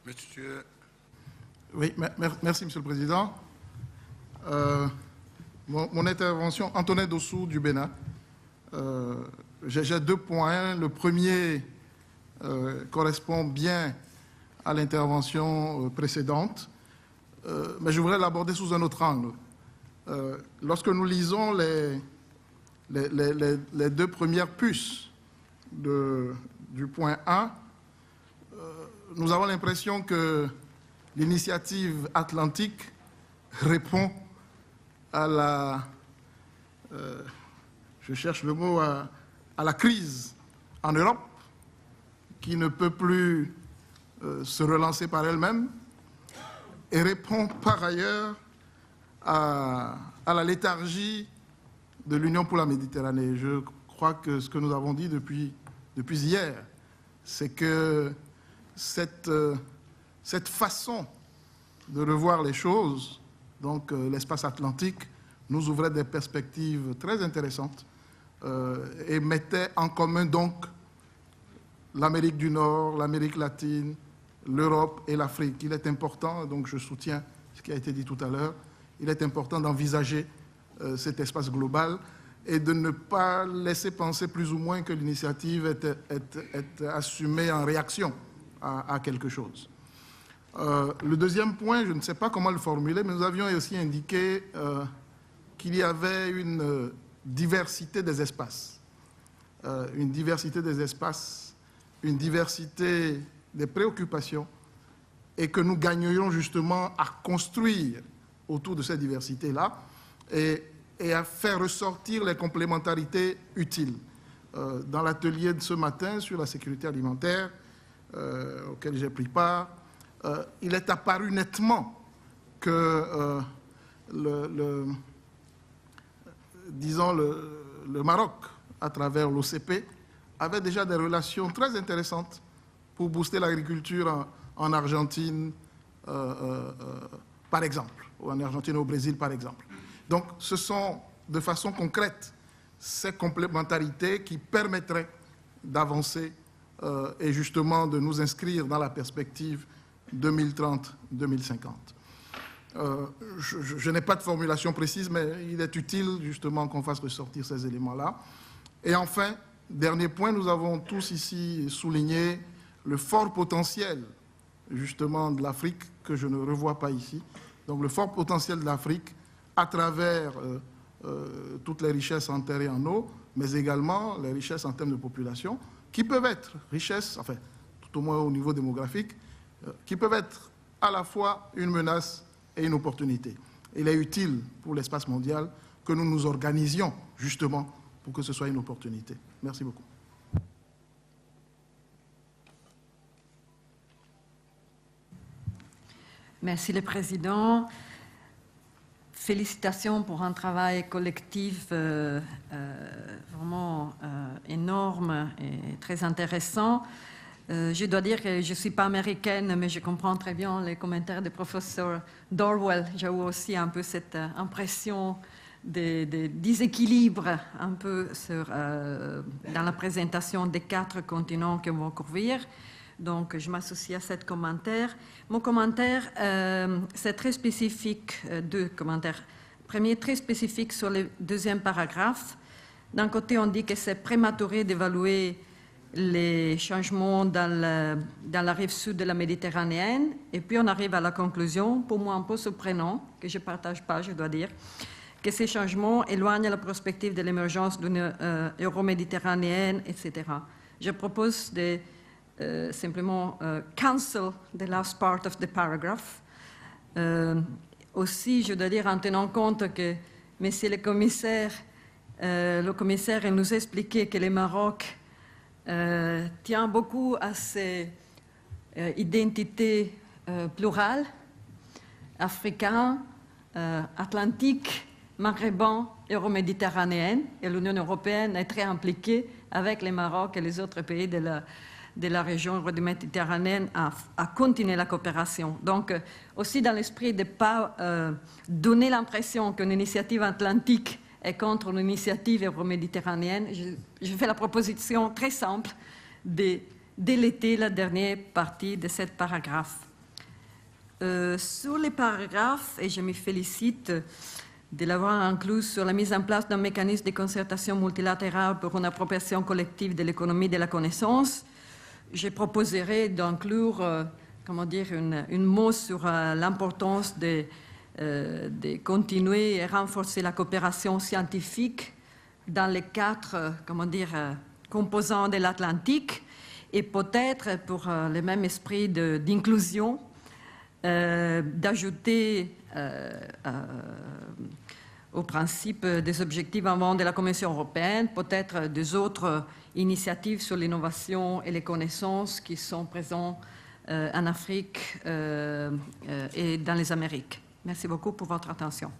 Monsieur. Oui, merci, Monsieur le Président. Mon intervention, Antonin Dossou du Bénin. J'ai 2 points. Le premier correspond bien à l'intervention précédente, mais je voudrais l'aborder sous un autre angle. Lorsque nous lisons les 2 premières puces du point 1, nous avons l'impression que l'initiative atlantique répond à la, je cherche le mot, à la crise en Europe, qui ne peut plus se relancer par elle-même, et répond par ailleurs à la léthargie de l'Union pour la Méditerranée. Je crois que ce que nous avons dit depuis hier, c'est que cette façon de revoir les choses, donc l'espace atlantique, nous ouvrait des perspectives très intéressantes et mettait en commun donc l'Amérique du Nord, l'Amérique latine, l'Europe et l'Afrique. Il est important, donc je soutiens ce qui a été dit tout à l'heure, il est important d'envisager cet espace global et de ne pas laisser penser plus ou moins que l'initiative est assumée en réaction à quelque chose. Le deuxième point, je ne sais pas comment le formuler, mais nous avions aussi indiqué qu'il y avait une diversité des espaces. Une diversité des espaces, une diversité des préoccupations, et que nous gagnerions justement à construire autour de cette diversité-là et à faire ressortir les complémentarités utiles. Dans l'atelier de ce matin sur la sécurité alimentaire, auquel j'ai pris part, il est apparu nettement que le Maroc, à travers l'OCP, avait déjà des relations très intéressantes pour booster l'agriculture en Argentine, par exemple, ou en Argentine et au Brésil, par exemple. Donc, ce sont de façon concrète ces complémentarités qui permettraient d'avancer et justement de nous inscrire dans la perspective 2030-2050. Je n'ai pas de formulation précise, mais il est utile justement qu'on fasse ressortir ces éléments-là. Et enfin, dernier point, nous avons tous ici souligné le fort potentiel justement de l'Afrique que je ne revois pas ici. Donc le fort potentiel de l'Afrique à travers toutes les richesses en terre et en eau, mais également les richesses en termes de population, qui peuvent être richesses, enfin tout au moins au niveau démographique, qui peuvent être à la fois une menace et une opportunité. Il est utile pour l'espace mondial que nous nous organisions justement pour que ce soit une opportunité. Merci beaucoup. Merci le Président. Félicitations pour un travail collectif vraiment énorme et très intéressant. Je dois dire que je ne suis pas américaine, mais je comprends très bien les commentaires du professeur Dorwell. J'ai eu aussi un peu cette impression de déséquilibre un peu dans la présentation des 4 continents que vont couvrir. Donc, je m'associe à cet commentaire. Mon commentaire, c'est très spécifique, 2 commentaires. Premier, très spécifique sur le 2e paragraphe. D'un côté, on dit que c'est prématuré d'évaluer les changements dans la rive sud de la Méditerranée. Et puis, on arrive à la conclusion, pour moi un peu surprenant, que je ne partage pas, je dois dire, que ces changements éloignent la perspective de l'émergence d'une euro-méditerranéenne, etc. Je propose de simplement cancel the last part of the paragraph. Aussi, je dois dire, en tenant compte que Monsieur le commissaire il nous a expliqué que le Maroc tient beaucoup à ces identités plurales, africaines, atlantiques, maghrébins, euro-méditerranéennes, et l'Union européenne est très impliquée avec le Maroc et les autres pays de la région euro-méditerranéenne à continuer la coopération. Donc, aussi dans l'esprit de ne pas donner l'impression qu'une initiative atlantique est contre l'initiative euro-méditerranéenne, je fais la proposition très simple de déléter la dernière partie de ce paragraphe. Sur les paragraphes, et je me félicite de l'avoir inclus sur la mise en place d'un mécanisme de concertation multilatérale pour une appropriation collective de l'économie de la connaissance, je proposerai d'inclure une mot sur l'importance de continuer et renforcer la coopération scientifique dans les quatre composants de l'Atlantique, et peut-être pour le même esprit d'inclusion, d'ajouter au principe des objectifs avant de la Commission européenne, peut-être des autres initiatives sur l'innovation et les connaissances qui sont présentes en Afrique et dans les Amériques. Merci beaucoup pour votre attention.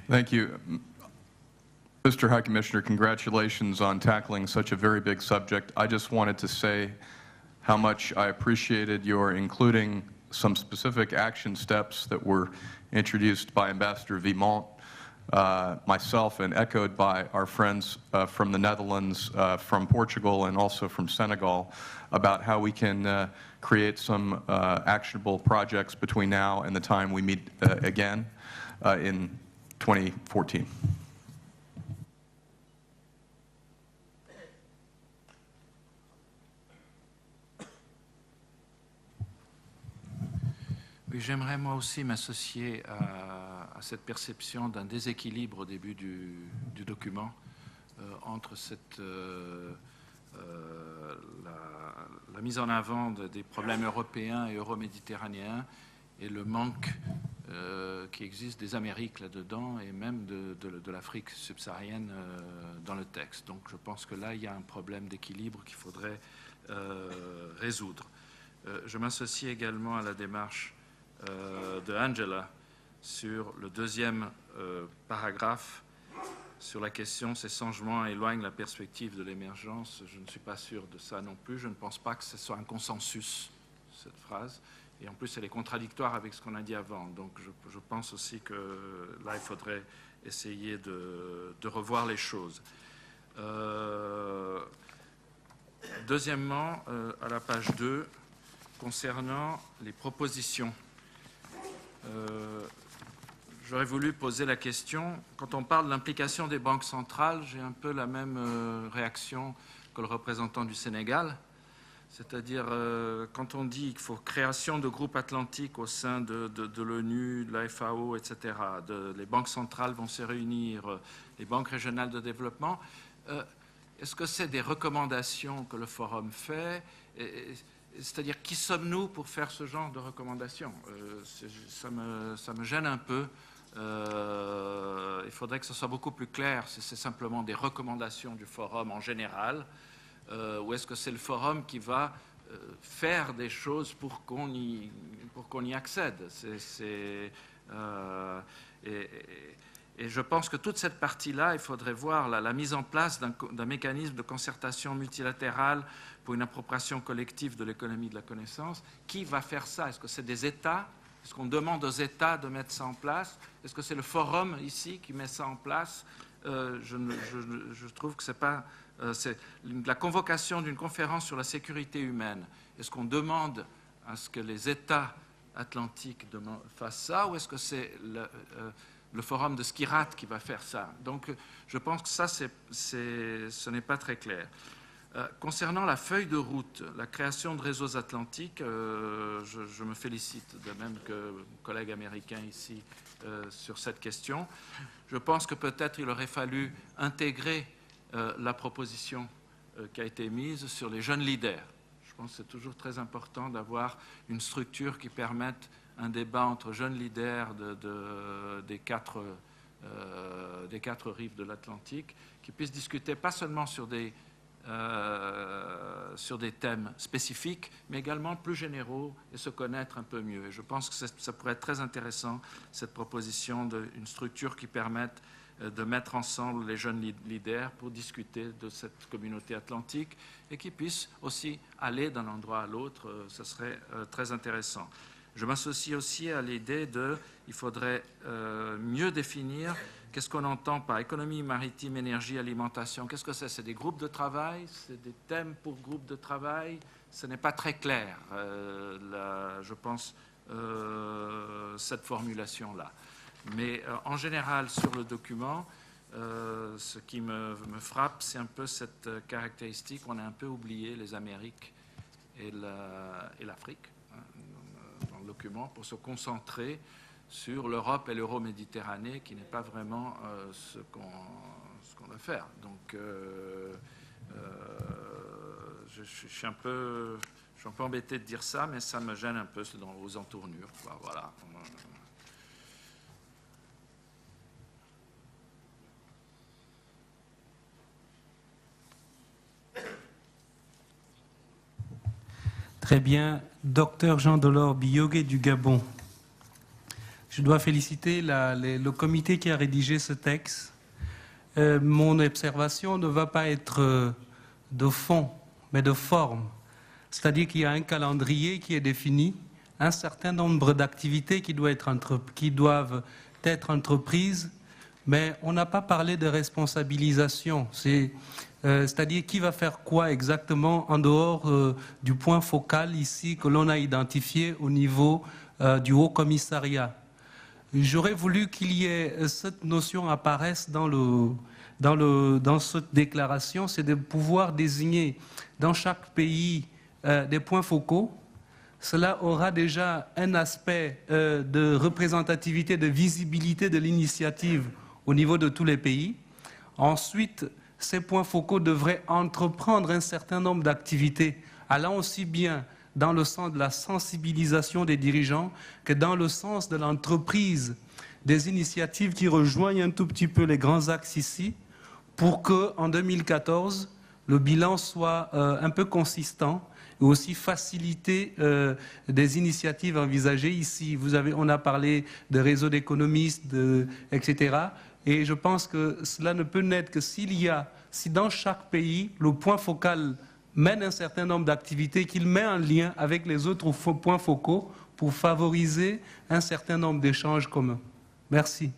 Thank you. Mr. High Commissioner, congratulations on tackling such a very big subject. I just wanted to say how much I appreciated your including some specific action steps that were introduced by Ambassador Vimont, myself, and echoed by our friends from the Netherlands, from Portugal, and also from Senegal, about how we can create some actionable projects between now and the time we meet again in 2014. Oui, j'aimerais moi aussi m'associer à cette perception d'un déséquilibre au début du document entre la mise en avant des problèmes européens et euro-méditerranéens et le manque qui existe des Amériques là-dedans et même de l'Afrique subsaharienne dans le texte. Donc je pense que là, il y a un problème d'équilibre qu'il faudrait résoudre. Je m'associe également à la démarche de Angela sur le deuxième paragraphe sur la question « Ces changements éloignent la perspective de l'émergence ». Je ne suis pas sûr de ça non plus. Je ne pense pas que ce soit un consensus, cette phrase. Et en plus, elle est contradictoire avec ce qu'on a dit avant. Donc, je pense aussi que là, il faudrait essayer de revoir les choses. Deuxièmement, à la page 2, concernant les propositions, j'aurais voulu poser la question, quand on parle de l'implication des banques centrales, j'ai un peu la même réaction que le représentant du Sénégal. C'est-à-dire, quand on dit qu'il faut création de groupes atlantiques au sein de l'ONU, de la FAO, etc., les banques centrales vont se réunir, les banques régionales de développement, est-ce que c'est des recommandations que le Forum fait? C'est-à-dire, qui sommes-nous pour faire ce genre de recommandations? Ça me gêne un peu. Il faudrait que ce soit beaucoup plus clair si c'est simplement des recommandations du Forum en général, ou est-ce que c'est le Forum qui va faire des choses pour qu'on y accède? Et je pense que toute cette partie-là, il faudrait voir la mise en place d'un mécanisme de concertation multilatérale pour une appropriation collective de l'économie de la connaissance. Qui va faire ça? Est-ce que c'est des États? Est-ce qu'on demande aux États de mettre ça en place? Est-ce que c'est le Forum ici qui met ça en place? Je trouve que c'est pas... c'est la convocation d'une conférence sur la sécurité humaine. Est-ce qu'on demande à ce que les États atlantiques fassent ça, ou est-ce que c'est le forum de Skirat qui va faire ça? Donc, je pense que ça, ce n'est pas très clair. Concernant la feuille de route, la création de réseaux atlantiques, je me félicite de même que mon collègue américain ici sur cette question. Je pense que peut-être il aurait fallu intégrer la proposition qui a été mise sur les jeunes leaders. Je pense que c'est toujours très important d'avoir une structure qui permette un débat entre jeunes leaders des quatre des 4 rives de l'Atlantique, qui puissent discuter pas seulement sur des thèmes spécifiques, mais également plus généraux et se connaître un peu mieux. Et je pense que ça pourrait être très intéressant, cette proposition d'une structure qui permette de mettre ensemble les jeunes leaders pour discuter de cette communauté atlantique et qui puissent aussi aller d'un endroit à l'autre. Ce serait très intéressant. Je m'associe aussi à l'idée il faudrait mieux définir qu'est-ce qu'on entend par économie maritime, énergie, alimentation. Qu'est-ce que c'est? C'est des groupes de travail? C'est des thèmes pour groupes de travail? Ce n'est pas très clair, je pense, cette formulation-là. Mais en général, sur le document, ce qui me frappe, c'est un peu cette caractéristique. On a un peu oublié les Amériques et l'Afrique dans le document pour se concentrer sur l'Europe et l'Euro-Méditerranée, qui n'est pas vraiment ce qu'on doit faire. Donc, je suis un peu embêté de dire ça, mais ça me gêne un peu aux entournures. Voilà. Très bien. Docteur Jean-Dolore Biyogué du Gabon. Je dois féliciter le comité qui a rédigé ce texte. Mon observation ne va pas être de fond, mais de forme. C'est-à-dire qu'il y a un calendrier qui est défini, un certain nombre d'activités qui doivent être entreprises, mais on n'a pas parlé de responsabilisation. C'est-à-dire qui va faire quoi exactement en dehors du point focal ici que l'on a identifié au niveau du Haut Commissariat. J'aurais voulu qu'il y ait cette notion apparaisse dans cette déclaration, c'est de pouvoir désigner dans chaque pays des points focaux. Cela aura déjà un aspect de représentativité, de visibilité de l'initiative au niveau de tous les pays. Ensuite, ces points focaux devraient entreprendre un certain nombre d'activités, allant aussi bien dans le sens de la sensibilisation des dirigeants que dans le sens de l'entreprise, des initiatives qui rejoignent un tout petit peu les grands axes ici, pour qu'en 2014, le bilan soit un peu consistant et aussi faciliter des initiatives envisagées ici. On a parlé de réseaux d'économistes, etc. Et je pense que cela ne peut naître que si dans chaque pays, le point focal mène un certain nombre d'activités qu'il met en lien avec les autres points focaux pour favoriser un certain nombre d'échanges communs. Merci.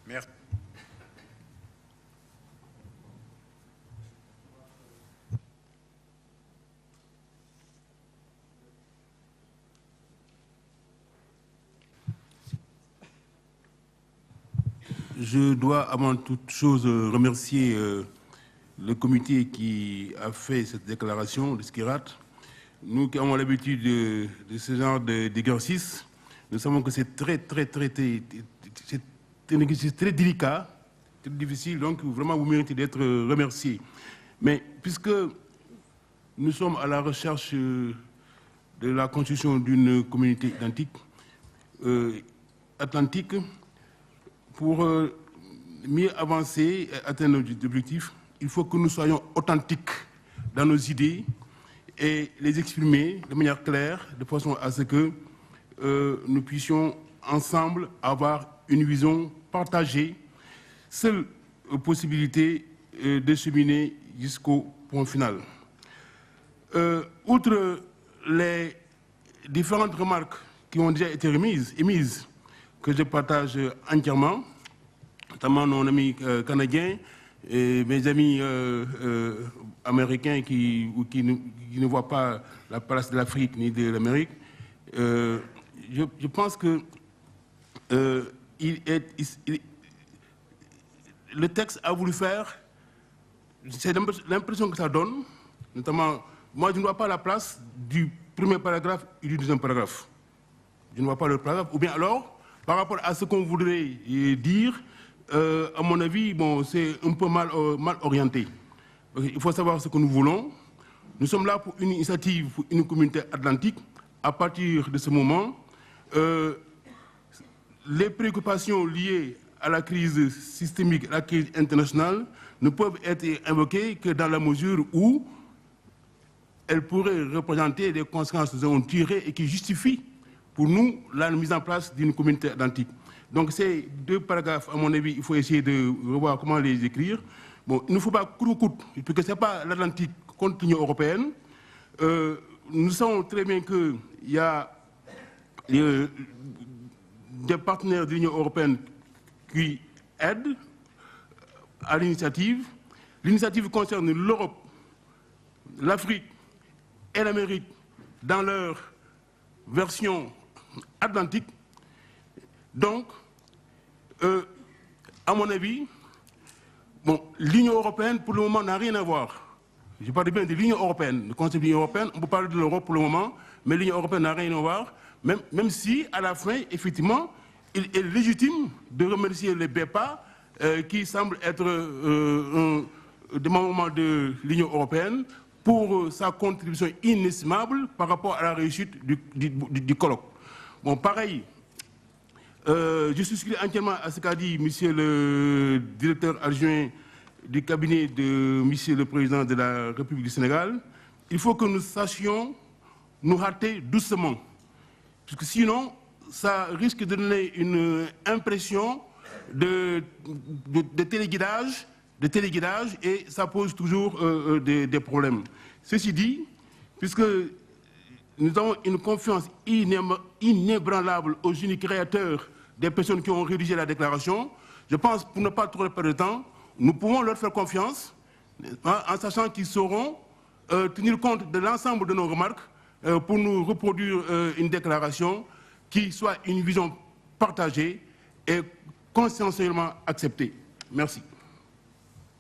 Merci. Je dois avant toute chose remercier le comité qui a fait cette déclaration, le SKIRAT. Nous qui avons l'habitude de ce genre d'exercice, nous savons que c'est très délicat, très difficile, donc vraiment vous méritez d'être remercié. Mais puisque nous sommes à la recherche de la construction d'une communauté atlantique, pour mieux avancer et atteindre nos objectifs, il faut que nous soyons authentiques dans nos idées et les exprimer de manière claire, de façon à ce que nous puissions ensemble avoir une vision partagée, seule possibilité de cheminer jusqu'au point final. Outre les différentes remarques qui ont déjà été émises, que je partage entièrement, notamment nos amis canadiens et mes amis américains qui ne voient pas la place de l'Afrique ni de l'Amérique. Je pense que le texte a voulu faire, c'est l'impression que ça donne, notamment, moi je ne vois pas la place du premier paragraphe et du deuxième paragraphe. Je ne vois pas le paragraphe, ou bien alors, par rapport à ce qu'on voudrait dire, à mon avis, bon, c'est un peu mal orienté. Il faut savoir ce que nous voulons. Nous sommes là pour une initiative, pour une communauté atlantique. À partir de ce moment, les préoccupations liées à la crise systémique, à la crise internationale, ne peuvent être invoquées que dans la mesure où elles pourraient représenter des conséquences que nous avons tirées et qui justifient pour nous la mise en place d'une communauté atlantique. Donc ces deux paragraphes, à mon avis, il faut essayer de revoir comment les écrire. Bon, il ne faut pas coûte que coûte, parce que ce n'est pas l'Atlantique contre l'Union européenne. Nous savons très bien qu'il y a des partenaires de l'Union européenne qui aident à l'initiative. L'initiative concerne l'Europe, l'Afrique et l'Amérique dans leur version atlantique. Donc, à mon avis, bon, l'Union européenne, pour le moment, n'a rien à voir. Je parle bien de l'Union européenne, le concept de l'Union européenne. On peut parler de l'Europe pour le moment, mais l'Union européenne n'a rien à voir, même si, à la fin, effectivement, il est légitime de remercier les BEPA, qui semblent être des membres de l'Union européenne, pour sa contribution inestimable par rapport à la réussite du colloque. Bon, pareil, je souscris entièrement à ce qu'a dit monsieur le directeur adjoint du cabinet de monsieur le président de la République du Sénégal. Il faut que nous sachions nous hâter doucement, parce que sinon, ça risque de donner une impression de téléguidage, et ça pose toujours des problèmes. Ceci dit, puisque nous avons une confiance inébranlable aux unis créateurs des personnes qui ont rédigé la déclaration, je pense, pour ne pas trop perdre de temps, nous pouvons leur faire confiance, en sachant qu'ils sauront tenir compte de l'ensemble de nos remarques pour nous reproduire une déclaration qui soit une vision partagée et consensuellement acceptée. Merci.